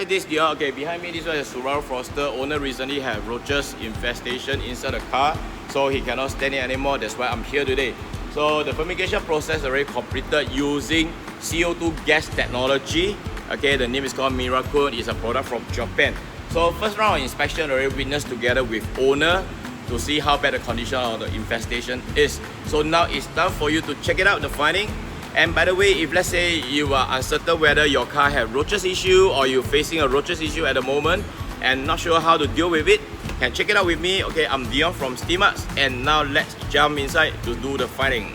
Hi, this is Dion. Okay, behind me this one is Subaru Forester. Owner recently had roaches infestation inside the car, so he cannot stand it anymore. That's why I'm here today. So the fumigation process already completed using CO2 gas technology. Okay, the name is called MIRAKN. It's a product from Japan. So first round of inspection already witnessed together with owner to see how bad the condition of the infestation is. So now it's time for you to check it out, the finding. And by the way, if let's say you are uncertain whether your car has roaches issue or you're facing a roaches issue at the moment and not sure how to deal with it, can check it out with me. Okay, I'm Dion from Steamartes, and now let's jump inside to do the finding.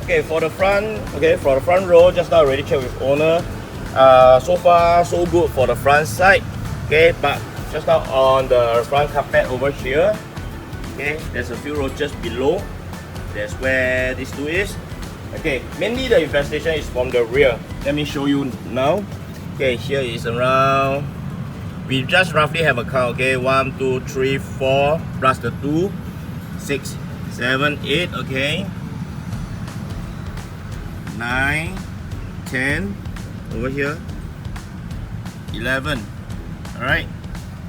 Okay, for the front row, just now already checked with owner. So far so good for the front side. Okay, but just now on the front carpet over here, okay, there's a few roaches below. That's where this two is. Okay, mainly the infestation is from the rear. Let me show you now. Okay, here is around, we just roughly have a count. Okay, 1 2 3 4 plus the 2, 6 7 8. Okay, 9 10 over here, 11. All right,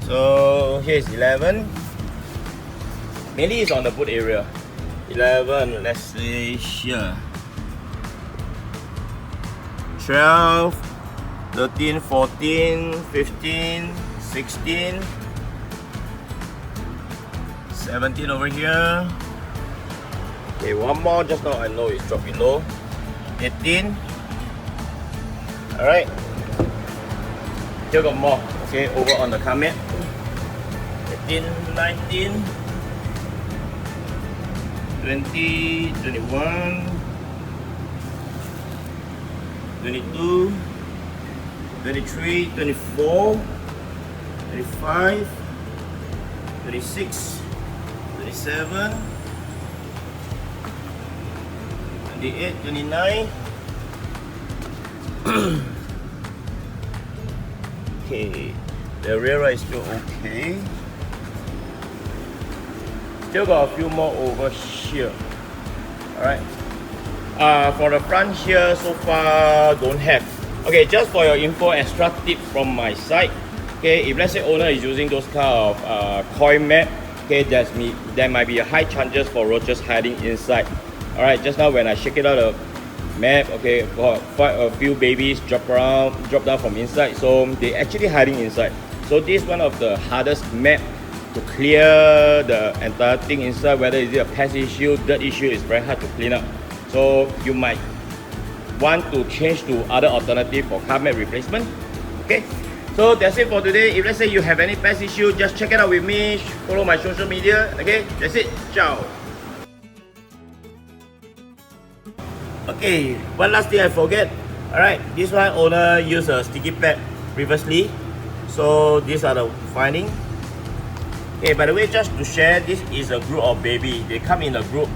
so here is 11. Mainly it's on the boot area. 11, let's say here, 12, 13, 14, 15, 16, 17 over here. Okay, one more, just now I know it's dropped below. 18. Alright, still got more. Okay, over on the car mat. 18, 19, 20, 21, 22, 23, 24, 25, 26, 27, 28, 29. Okay, the rear is still okay. Still got a few more over here. Alright. For the front here, so far don't have. Okay, just for your info, extra tip from my side. Okay, if let's say owner is using those kind of coil map, okay, there might be a high chances for roaches hiding inside. Alright, just now when I shake it out of map, okay, quite a few babies drop down from inside, so they actually hiding inside. So this is one of the hardest map to clear the entire thing inside. Whether it's a pest issue, dirt issue, is very hard to clean up. So you might want to change to other alternative for car mat replacement. Okay, so that's it for today. If let's say you have any pest issue, just check it out with me. Follow my social media. Okay, that's it. Ciao. Okay, one last thing I forget. Alright, this one owner used a sticky pad previously. So these are the findings. Okay, by the way, just to share, this is a group of baby. They come in a group.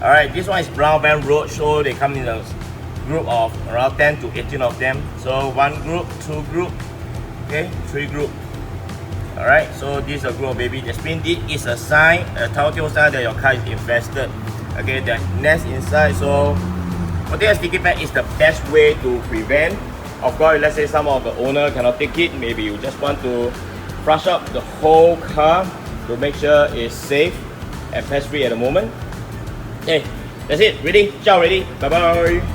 Alright, this one is brown band roach, so they come in a group of around 10 to 18 of them. So 1 group, 2 group, okay, 3 group. Alright, so this is a group of baby. That means this is a sign, a telltale sign that your car is infested. Okay, the nest inside. So putting a sticky pad is the best way to prevent. Of course, let's say some of the owner cannot take it, maybe you just want to brush up the whole car to make sure it's safe and pest free at the moment. Okay, that's it. Ready? Ciao, ready. Bye bye.